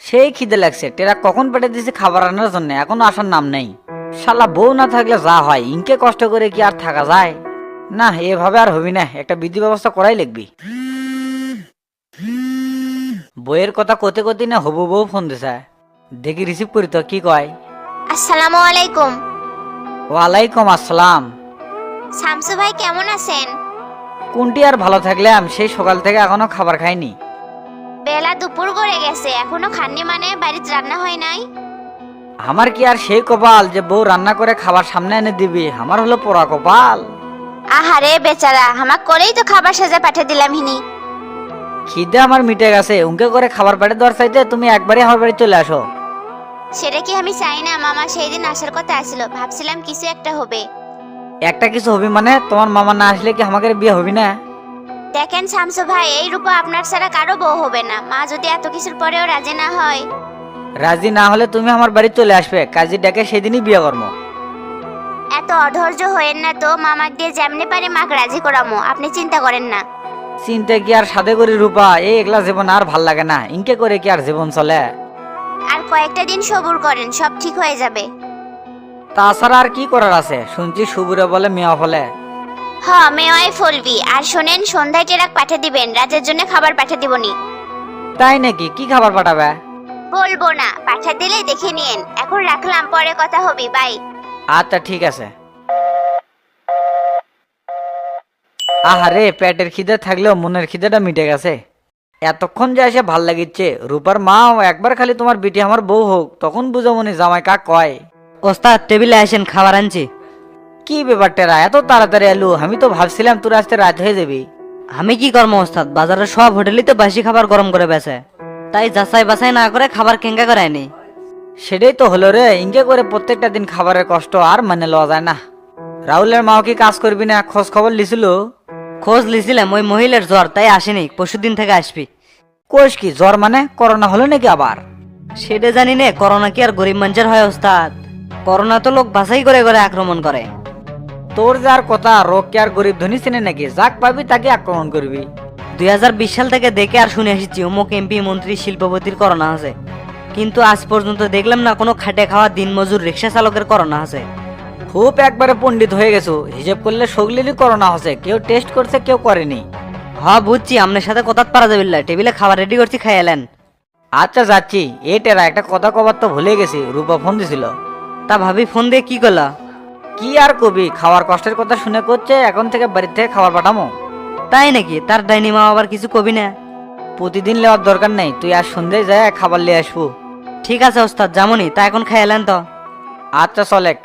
সেই খিদে লাগছে, টেরা কখন পেটে দিছে খাবার আনার জন্য, এখনো আসার নাম নেই। শালা বউ না থাকলে যা হয়, ইনকে কষ্ট করে কি আর থাকা যায়? না, এভাবে আর হবি না, একটা বিধি ব্যবস্থা করাই লাগবি। বইয়ের কথা কতে কতে না হবু বউ ফোন দিছে, দেখি রিসিভ করি তো কি কয়। আসসালামু আলাইকুম। ওয়ালাইকুম আসসালাম। শামসু ভাই কেমন আছেন? কোনটি আর ভালো থাকলাম, সেই সকাল থেকে এখনো খাবার খাইনি। বেলা দুপুর গড়ে গেছে, এখনো খাননি মানে? বাড়িতে রান্না হয় নাই? আমার কি আর সেই কপাল যে বউ রান্না করে খাবার সামনে এনে দিবি? আমার হলো পোড়া কপাল। আহারে বেচারা, হামাক করেই তো খাবার সাজা পাঠিয়ে দিলাম হিনি। খিদে আমার মিটে গেছে, উনকে করে খাবার পেটে দেওয়ার চাইতে তুমি একবারই আমার বাড়ি চলে আসো। সেটা কি আমি চাই না? মামা সেই দিন আসার কথা আসছিল, ভাবছিলাম কিছু একটা হবে। একটা কিছু হবি মানে? তোমার মামা না আসলে কি আমাকে বিয়ে হবি না? দেখেন শামসু ভাই, এই রূপা আপনার ছাড়া কারো বউ হবে না। মা যদি এত কিছুর পরেও রাজি না হয়। রাজি না হলে তুমি আমার বাড়ি চলে আসবে, কাজী ডেকে সেদিনই বিয়ে করবো। এত অধৈর্য হয়েন না তো, মামাক দিয়ে যেমনি পারি মাকে রাজি করামো, আপনি চিন্তা করেন না। চিন্তা কি আর সাথে করি রূপা, এই একলা জীবন আর ভাল লাগে না, ইনকে করে কি আর জীবন চলে? আর কয়েকটা দিন সবুর করেন, সব ঠিক হয়ে যাবে। তাছাড়া আর কি করার আছে? শুনছি সুবুরে বলে মেয়া ফলে। হ, মেওয়াই ফলবি। আর শোনেন, সন্ধ্যায় টেরাক পাঠিয়ে দিবেন, রাতের জন্য খাবার পাঠিয়ে দিবনি। তাই নাকি? কি খাবার পাঠাবে? বলবো না, পাঠিয়ে দিলেই দেখে নিয়েন। এখন রাখলাম, পরে কথা হবি, বাই। আচ্ছা ঠিক আছে। আহারে, পেটের খিদে থাকলেও মনের খিদেটা মিটে গেছে। এতক্ষণ যে এসে ভাল লাগিচ্ছে। রূপার মাও একবার খালি তোমার বিটি আমার বউ হোক, তখন বুঝো মনে জামাই কাক কয়। ওস্তাদ টেবিলে আসেন, খাবার আনছি। কি ব্যাপারটা, এত তাড়াতাড়ি এলু? আমি তো ভাবছিলাম তোর আসতে রাত হয়ে যাবি। আমি কি করবো ওস্তাদ, বাজারের সব হোটেলই তো বাসি খাবার গরম করে বেচে, তাই যাচাই বাছাই না করে খাবার কেঙ্গা করে আনি। সেটাই তো হলো রে, ইনকে করে প্রত্যেকটা দিন খাবারের কষ্ট আর মানে লওয়া যায় না। রাহুলের মাও কি কাজ করবি না? খোঁজ খবর লিছিল? খোঁজ লিছিলাম, ওই মহিলার জ্বর, তাই আসেনি, পরশুদিন থেকে আসবি। কোষ কি জ্বর মানে? করোনা হলো নাকি আবার? সেটা জানি নে, করোনা কি আর গরিব মানুষের হয় ওস্তাদ? করোনা তো লোক বাছাই করে করে আক্রমণ করে। তোর যার কথা, রোগ কি আর গরিব ধনী চিনে নাকি? যাক পাবি তাকে আক্রমণ করবি। 2020 সাল থেকে দেখে আর শুনে এসেছি অমুক এমপি মন্ত্রী শিল্পপতির করোনা আছে, কিন্তু আজ পর্যন্ত দেখলাম না কোনো খাটে খাওয়া দিনমজুর রিক্সা চালকের করোনা আছে। খুব একবারে পণ্ডিত হয়ে গেছো, হিসেব করলে সগলিরই করোনা হচ্ছে, কেউ টেস্ট করছে কেউ করেনি। হ্যাঁ বুঝছি, আপনার সাথে কথা পারা যাবে না, টেবিলে খাবার রেডি করছি, খাই এলেন। আচ্ছা যাচ্ছি। টেরা একটা কথা কবার তো ভুলে গেছি, রূপা ফোন দিছিল। তা ভাবি ফোন দিয়ে কি করলা? কি আর কবি, খাওয়ার কষ্টের কথা শুনে করছে এখন থেকে বাড়ির থেকে খাবার পাঠামো। তাই নাকি? তার ডাইনি মা আবার কিছু কবি না? প্রতিদিন লেওয়ার দরকার নেই, তুই আর সন্ধ্যায় যায় খাবার নিয়ে আসবো। ঠিক আছে ওস্তাদ, যেমনই তা এখন খাই এলেন তো। আচ্ছা চলেক।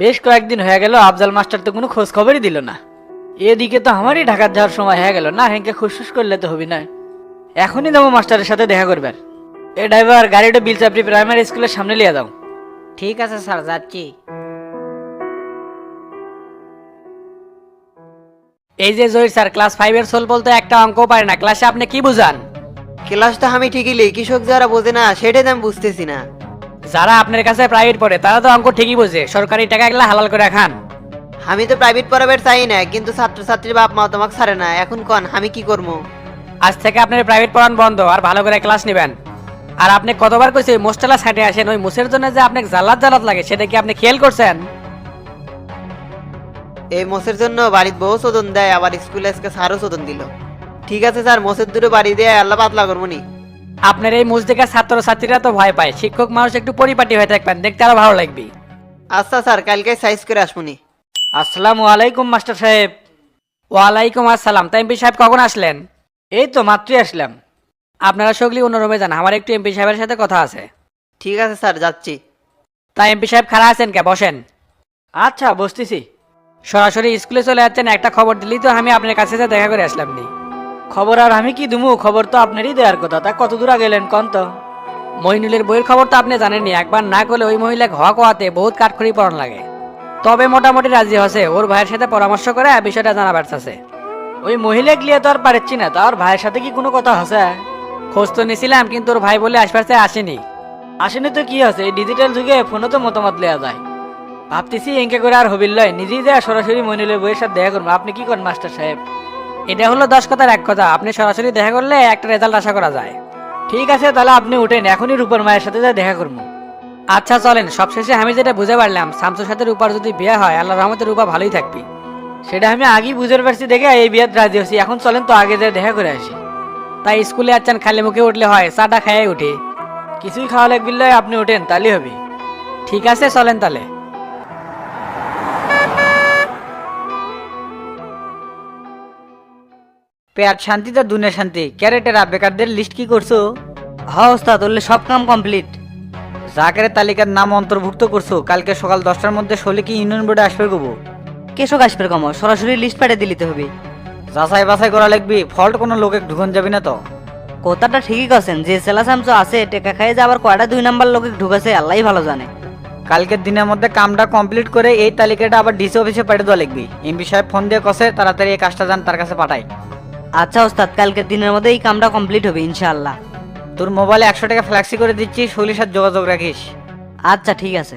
বেশ কয়েকদিন হয়ে গেল আফজাল মাস্টার তো কোনো খোঁজ খবরই দিল না। এদিকে তো আমারই ঢাকা যাওয়ার সময় হয়ে গেল, না হেঁকে খুশফুস করলে তো হবি না। এখনই যাবো মাস্টারের সাথে দেখা করবার। এ ড্রাইভার, গাড়িটা বিলচাপড়ি প্রাইমারি স্কুলের সামনে নিয়ে যাও। ঠিক আছে স্যার, যাচ্ছি। এই যে জহির স্যার, ক্লাস 5-এর সোল বলতে একটা অঙ্ক পারে না, ক্লাসে আপনি কি বুঝান? ক্লাসটা আমি ঠিকই লিখি, কৃষক যারা বোঝে না সেটাই তো আমি বুঝতেছি না। যারা আপনার কাছে প্রাইভেট পড়ে তারা তো অঙ্ক ঠিকই বোঝে, সরকারি টাকা এগুলা হালাল করে খান। আমি তো প্রাইভেট পড়াবার চাই না, কিন্তু ছাত্রছাত্রীর বাপ মা তোমাকে ছাড়ে না, এখন কন আমি কি করবো? আজ থেকে আপনার প্রাইভেট পড়ান বন্ধ, আর ভালো করে ক্লাস নেবেন। আর আপনি কতবার কইছে ওই মোস্টেলা সাইডে আসেন, ওই মুসের জন্য যে আপনাকে জালাত জালাত লাগে সেটা কি আপনি খেয়াল করছেন? এই মোষের জন্য বাড়ির বউ শোধন দেয়, আবার স্কুলে আজকে স্যারও শোধন দিল। ঠিক আছে স্যার, মোষের দুটো বাড়ি দিয়ে আল্লাহ পাতলা করবো নি। আপনার এই মুজ দেখে ছাত্র ছাত্রীরা তো ভয় পায়, শিক্ষক মানুষ একটু পরিপাটি হয়ে থাকবেন, দেখতে আরো ভালো লাগবে। আচ্ছা স্যার, কালকে সাইজ করে আসবনি। আসসালামু আলাইকুম মাস্টার সাহেব। ওয়ালাইকুম আসসালাম। তা এমপি সাহেব কখন আসলেন? এই তো মাত্রই আসলাম। আপনারা সকলেই অন্য রুমে যান, আমার একটু এমপি সাহেবের সাথে কথা আছে। ঠিক আছে স্যার, যাচ্ছি। তা এমপি সাহেব খাড়া আছেন কে? বসেন। আচ্ছা বসতেছি। সরাসরি স্কুলে চলে যাচ্ছেন, একটা খবর দিলেই তো আমি আপনার কাছে যা দেখা করে আসলাম নি। খবর আর আমি কি দুমু? খবর তো আপনারই দেওয়ার কথা, তা কত দূর গেলেন কন তো? মইনুলের বইয়ের খবর তো আপনি জানেননি, একবার না করলে ওই মহিলা হওয়া কোয়াতে বহুত কাঠখড়ি পড়ান লাগে। তবে মোটামুটি রাজি হচ্ছে, ওর ভাইয়ের সাথে পরামর্শ করে বিষয়টা জানাবার চাচ্ছে। ওই মহিলা গিয়ে তো আর পারছি না, তা ওর ভাইয়ের সাথে কি কোনো কথা হচ্ছে? খোঁজ তো নিছিলাম, কিন্তু ওর ভাই বলে আসবার চাই আসেনি। আসেনি তো কি আছে, এই ডিজিটাল যুগে ফোনে তো মতামত লেয়া যায়। ভাবতেছি এঁকে করে আর হবিল লয়, নিজেই যা সরাসরি মইনুলের বইয়ের সাথে দেখা করবো। আপনি কি করেন মাস্টার সাহেব? এটা হলো 10 কথার এক কথা, আপনি সরাসরি দেখা করলে একটা রেজাল্ট আশা করা যায়। ঠিক আছে, তাহলে আপনি উঠেন, এখনই রূপার মায়ের সাথে যা দেখা করবো। আচ্ছা চলেন, সবশেষে আমি যেটা বুঝে পারলাম, শামসুর সাথে রূপার যদি বিয়ে হয় আল্লাহ রহমতে রূপা ভালোই থাকবি। সেটা আমি আগেই বুঝতে পারছি দেখে এই বিয়েত রাজি হচ্ছি। এখন চলেন তো আগে যেয়ে দেখা করে আসি। তাই স্কুলে যাচ্ছেন খালি মুখে উঠলে হয়, চাটা খাইয়ে উঠে। কিছুই খাওয়া লাগবে লয়, আপনি উঠেন তাহলেই হবে। ঠিক আছে চলেন তাহলে। পেট শান্তি তো দুনে শান্তি। ক্যারেটেরা বেকারদের লিস্ট কি করছো? হ্যাঁ ওস্তাদ, বললে সব কাম কমপ্লিট। জাকের তালিকার নাম অন্তর্ভুক্ত করছো। কালকে সকাল 10টার মধ্যে শোলে কি ইউনিয়ন বোর্ডে আসবে গো? কেশক আসবে কম, সরাসরি লিস্ট পাঠিয়ে দিতে হবে। যাচাই বাছাই করা লাগবি, ফল্ট কোনো লোকে ঢুকন যাবি না তো। কথাটা ঠিকই করছেন, যে সেলা শামসু আছে টেকা খাইয়ে যে আবার কয়টা 2 নাম্বার লোকে ঢুকেছে আল্লাহই ভালো জানে। কালকের দিনের মধ্যে কামটা কমপ্লিট করে এই তালিকাটা আবার ডিসি অফিসে পাঠিয়ে দেওয়া লিখবি। এমপি সাহেব ফোন দিয়ে কষে তাড়াতাড়ি এই কাজটা যান তার কাছে পাঠাই। আচ্ছা ওস্তাদ, কালকের দিনের মধ্যে এই কামটা কমপ্লিট হবে ইনশাআল্লাহ। তোর মোবাইলে 100 টাকা ফ্ল্যাক্সি করে দিচ্ছি, শৈলীর সাথে যোগাযোগ রাখিস। আচ্ছা ঠিক আছে।